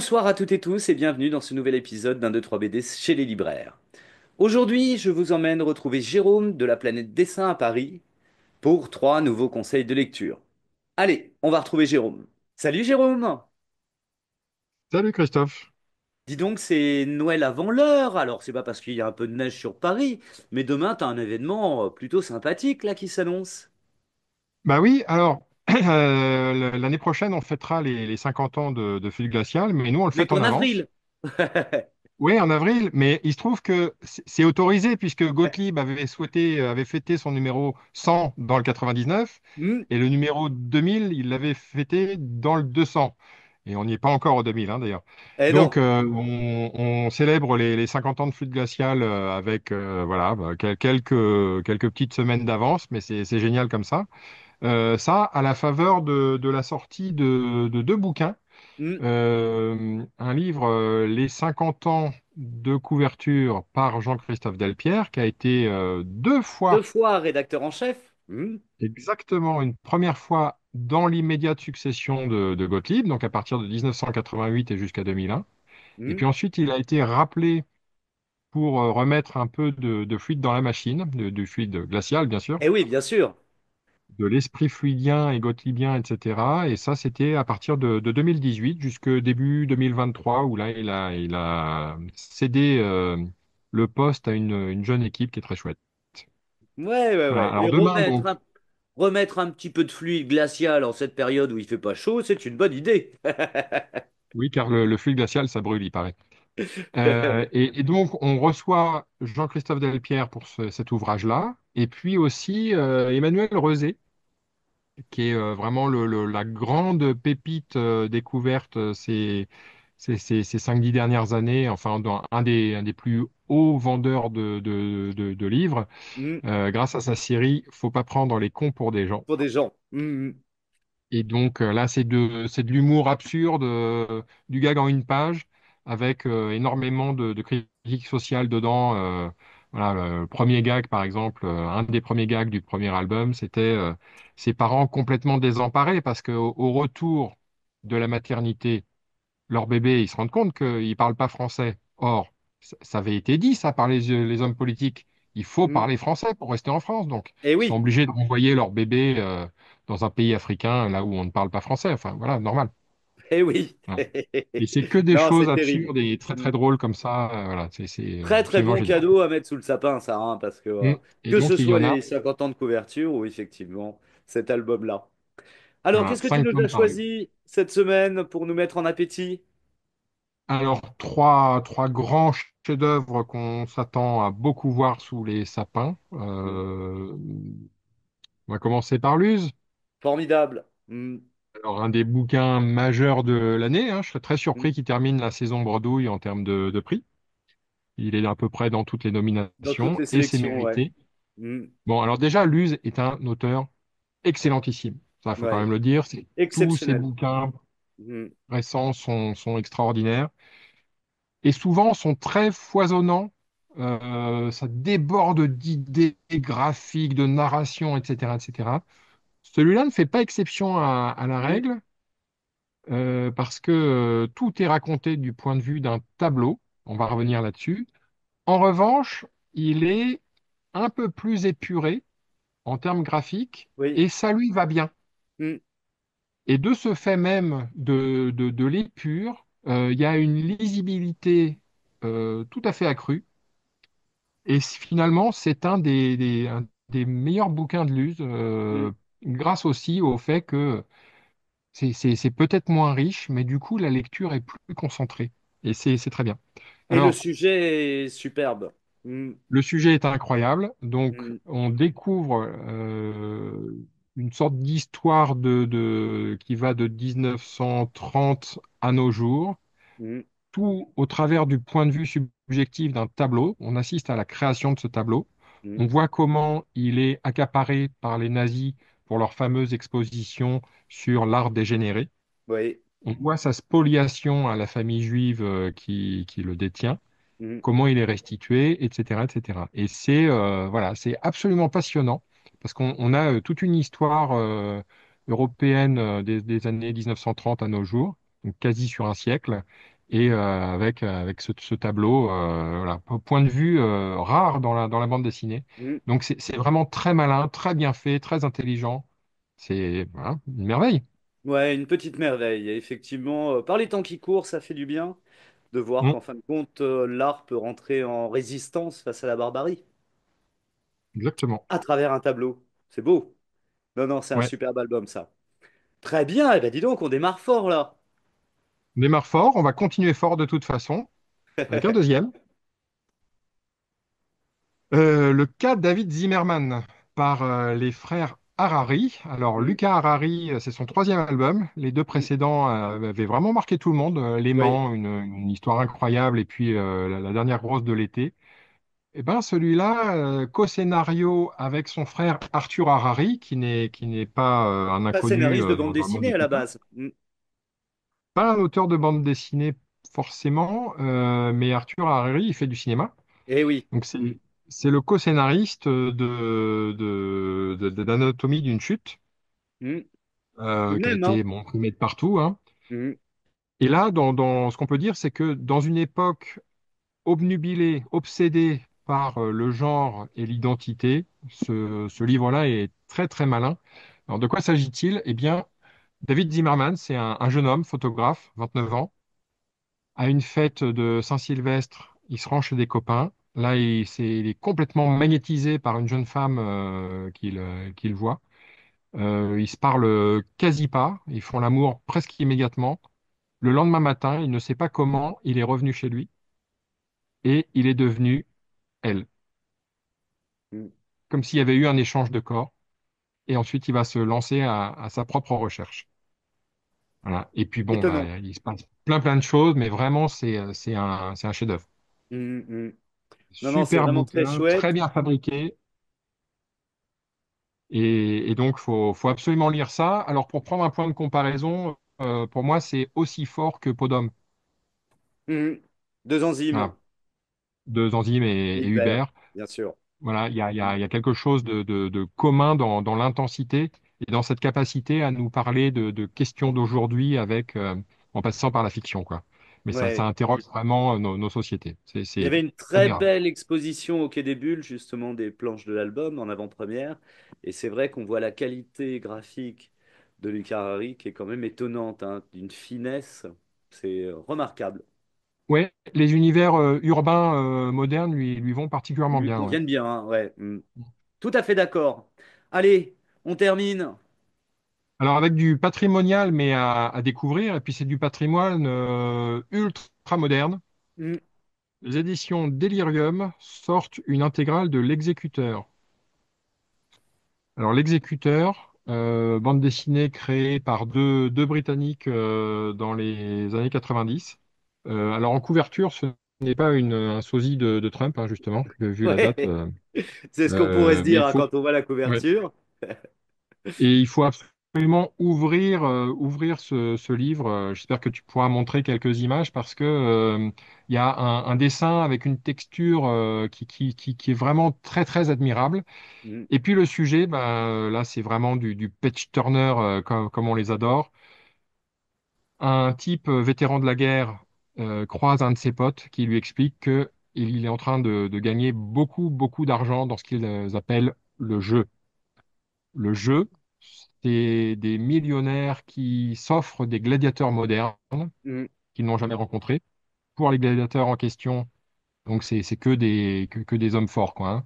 Bonsoir à toutes et tous et bienvenue dans ce nouvel épisode d'un 2 3 BD chez les libraires. Aujourd'hui, je vous emmène retrouver Jérôme de la planète Dessin à Paris pour trois nouveaux conseils de lecture. Allez, on va retrouver Jérôme. Salut Jérôme! Salut Christophe. Dis donc, c'est Noël avant l'heure, alors c'est pas parce qu'il y a un peu de neige sur Paris, mais demain t'as un événement plutôt sympathique là qui s'annonce. Bah oui, alors l'année prochaine on fêtera les 50 ans de Fluide Glacial, mais nous on le Mais fête en qu'en avance. avril! Oui, en avril, mais il se trouve que c'est autorisé puisque Gottlieb avait souhaité, avait fêté son numéro 100 dans le 99 Hmm. et le numéro 2000, il l'avait fêté dans le 200. Et on n'y est pas encore au 2000, hein, d'ailleurs. Eh Donc, non! on célèbre les 50 ans de Flûte Glaciale avec voilà, bah, quelques petites semaines d'avance, mais c'est génial comme ça. Ça, à la faveur de la sortie de deux bouquins. Hmm. Un livre, Les 50 ans de couverture par Jean-Christophe Delpierre, qui a été deux Deux fois, fois rédacteur en chef. Hmm. exactement une première fois dans l'immédiate succession de Gottlieb, donc à partir de 1988 et jusqu'à 2001. Et Hmm. puis ensuite, il a été rappelé pour remettre un peu de fluide dans la machine, du fluide glacial, bien sûr, Eh oui, bien sûr. de l'esprit fluidien et gottliebien, etc. Et ça, c'était à partir de 2018 jusque début 2023, où là, il a cédé le poste à une jeune équipe qui est très chouette. Ouais, ouais, Voilà. ouais. Alors Et demain, donc, remettre un petit peu de fluide glacial en cette période où il fait pas chaud, c'est une bonne idée. oui, car le fluide glacial, ça brûle, il paraît. Et donc, on reçoit Jean-Christophe Delpierre pour cet ouvrage-là, et puis aussi Emmanuel Rezé, qui est vraiment la grande pépite découverte ces 5-10 dernières années, enfin dans un des plus hauts vendeurs de livres, Hmm. grâce à sa série Faut pas prendre les cons pour des gens. Pour des gens. Hmm. Et donc là, c'est de l'humour absurde, du gag en une page, avec énormément de critiques sociales dedans. Voilà, le premier gag, par exemple, un des premiers gags du premier album, c'était ses parents complètement désemparés parce qu'au retour de la maternité, leur bébé, ils se rendent compte qu'ils ne parlent pas français. Or, ça avait été dit, ça, par les hommes politiques. Il faut Hmm. parler français pour rester en France. Donc, Eh ils sont oui, obligés de renvoyer leur bébé dans un pays africain, là où on ne parle pas français. Enfin, voilà, normal. eh oui. Voilà. Et c'est que des Non, choses c'est terrible. absurdes et très, Hmm. très drôles comme ça. Voilà, c'est Très très absolument bon génial. cadeau à mettre sous le sapin, ça, hein, parce Et que ce donc, il y soit en a, les 50 ans de couverture ou effectivement cet album-là. Alors, voilà, qu'est-ce que tu 5 nous as tomes par livre. choisi cette semaine pour nous mettre en appétit? Alors, trois grands chefs-d'œuvre qu'on s'attend à beaucoup voir sous les sapins. Hmm. On va commencer par Luz. Formidable. Hmm. Alors, un des bouquins majeurs de l'année, hein. Je serais très Hmm. surpris qu'il termine la saison Bredouille en termes de prix. Il est à peu près dans toutes les Dans toutes nominations les et c'est sélections, ouais. mérité. Hmm. Bon, alors déjà, Luz est un auteur excellentissime. Ça, il faut quand même Ouais. le dire. Tous ses Exceptionnel. bouquins Hmm. récents sont extraordinaires et souvent sont très foisonnants. Ça déborde d'idées graphiques, de narration, etc., etc. Celui-là ne fait pas exception à la Hmm. règle. Parce que tout est raconté du point de vue d'un tableau. On va Hmm. revenir là-dessus. En revanche, il est un peu plus épuré en termes graphiques Oui. et ça lui va bien. Hmm. Et de ce fait même de l'épure, il y a une lisibilité tout à fait accrue. Et finalement, c'est un des meilleurs bouquins de Luz, Hmm. grâce aussi au fait que c'est peut-être moins riche, mais du coup, la lecture est plus concentrée. Et c'est très bien. Et le Alors, sujet est superbe. Hmm. le sujet est incroyable. Donc, Hmm. on découvre une sorte d'histoire qui va de 1930 à nos jours, Hmm. tout au travers du point de vue subjectif d'un tableau. On assiste à la création de ce tableau. Hmm. On voit comment il est accaparé par les nazis pour leur fameuse exposition sur l'art dégénéré. Oui. On voit sa spoliation à la famille juive qui le détient, Hmm. comment il est restitué, etc., etc. Et c'est voilà, c'est absolument passionnant parce qu'on a toute une histoire européenne des années 1930 à nos jours, donc quasi sur un siècle, et avec ce tableau, voilà, point de vue rare dans la bande dessinée. Mm. Donc c'est vraiment très malin, très bien fait, très intelligent. C'est voilà, une merveille. Ouais, une petite merveille. Et effectivement, par les temps qui courent, ça fait du bien de voir Mm, qu'en fin de compte, l'art peut rentrer en résistance face à la barbarie exactement. à travers un tableau. C'est beau. Non, non, c'est un Ouais. superbe album, ça. Très bien. Eh ben, dis donc, on démarre fort là. On démarre fort, on va continuer fort de toute façon, avec un deuxième. Le cas David Zimmerman par les frères Harari. Alors, Mm, Lucas Harari, c'est son troisième album. Les deux mm. précédents avaient vraiment marqué tout le monde. Oui, L'aimant, une histoire incroyable, et puis la dernière grosse de l'été. Et ben, celui-là, co-scénario avec son frère Arthur Harari, qui n'est pas un pas inconnu scénariste de bande dans le monde dessinée des à la coutins. base. Mm. Pas un auteur de bande dessinée forcément, mais Arthur Harari, il fait du cinéma. Eh oui. Donc c'est le co-scénariste d'Anatomie d'une chute, Mm. Tout de qui a même, hein. été bon, primé de partout, hein. Mm. Et là, ce qu'on peut dire, c'est que dans une époque obnubilée, obsédée par le genre et l'identité, ce livre-là est très très malin. Alors de quoi s'agit-il? Eh bien, David Zimmerman, c'est un jeune homme, photographe, 29 ans. À une fête de Saint-Sylvestre, il se rend chez des copains. Là, il est complètement magnétisé par une jeune femme qu'il voit. Ils se parlent quasi pas. Ils font l'amour presque immédiatement. Le lendemain matin, il ne sait pas comment, il est revenu chez lui et il est devenu elle. Mm. Comme s'il y avait eu un échange de corps. Et ensuite, il va se lancer à sa propre recherche. Voilà. Et puis bon, Étonnant. bah, il se passe plein de choses, mais vraiment, c'est un chef-d'œuvre. Mm, mm. Non, non, c'est Super vraiment très bouquin, très chouette. bien fabriqué. Et donc, faut absolument lire ça. Alors, pour prendre un point de comparaison, pour moi, c'est aussi fort que Podum, Mm. Deux enzymes. voilà, de Zanzim Et et Hubert, Hubert. bien sûr. Voilà, il y a quelque chose de commun dans l'intensité et dans cette capacité à nous parler de questions d'aujourd'hui en passant par la fiction, quoi. Mais ça Ouais. interroge vraiment nos sociétés. Il y C'est avait une très admirable. belle exposition au Quai des Bulles, justement, des planches de l'album en avant-première. Et c'est vrai qu'on voit la qualité graphique de Luca Harari qui est quand même étonnante, hein, d'une finesse. C'est remarquable. Ouais, les univers urbains modernes lui vont particulièrement Lui bien, ouais. conviennent bien, hein, ouais. Mm. Tout à fait d'accord. Allez, on termine. Alors avec du patrimonial, mais à découvrir, et puis c'est du patrimoine ultra moderne. Mm. Les éditions Delirium sortent une intégrale de L'Exécuteur. Alors L'Exécuteur, bande dessinée créée par deux Britanniques dans les années 90. Alors en couverture, ce n'est pas un sosie de Trump, hein, justement, vu la date. Ouais, c'est ce qu'on pourrait se Mais dire, hein, quand on voit la ouais. couverture. Et il faut absolument ouvrir ce livre. J'espère que tu pourras montrer quelques images parce que il y a un dessin avec une texture qui est vraiment très très admirable. Mm. Et puis le sujet, bah, là c'est vraiment du page turner comme on les adore. Un type vétéran de la guerre croise un de ses potes qui lui explique que il est en train de gagner beaucoup d'argent dans ce qu'ils appellent le jeu. Le jeu, c'est des millionnaires qui s'offrent des gladiateurs modernes Mm. qu'ils n'ont jamais rencontrés. Pour les gladiateurs en question, donc c'est que des hommes forts, quoi,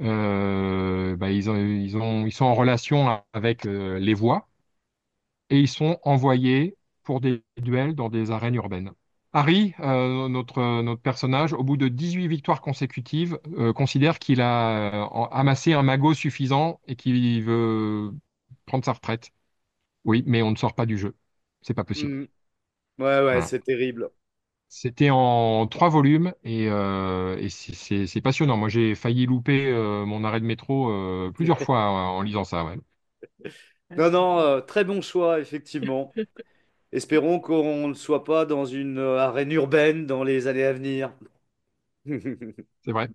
hein. Bah, ils sont en relation avec les voix et ils sont envoyés pour des duels dans des arènes urbaines. Harry, notre personnage, au bout de 18 victoires consécutives, considère qu'il a amassé un magot suffisant et qu'il veut prendre sa retraite. Oui, mais on ne sort pas du jeu. C'est pas possible. Mm. Ouais, ouais, Voilà. c'est terrible. C'était en 3 volumes et c'est passionnant. Moi, j'ai failli louper mon arrêt de métro plusieurs fois en lisant ça. Ouais. Non, non, très bon choix, effectivement. Espérons qu'on ne soit pas dans une arène urbaine dans les années à venir. C'est vrai.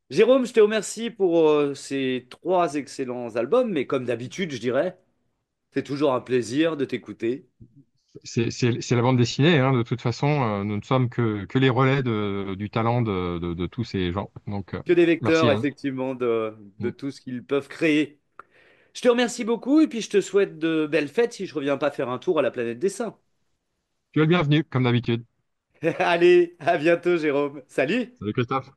Jérôme, je te remercie pour ces trois excellents albums, mais comme d'habitude, je dirais, c'est toujours un plaisir de t'écouter. C'est la bande dessinée, hein. De toute façon, nous ne sommes que les relais du talent de tous ces gens. Donc, Que des merci, vecteurs, hein. effectivement, de Mm. tout ce qu'ils peuvent créer. Je te remercie beaucoup et puis je te souhaite de belles fêtes si je reviens pas faire un tour à la planète dessin. Tu es le bienvenu, comme d'habitude. Allez, à bientôt, Jérôme. Salut! Salut Christophe.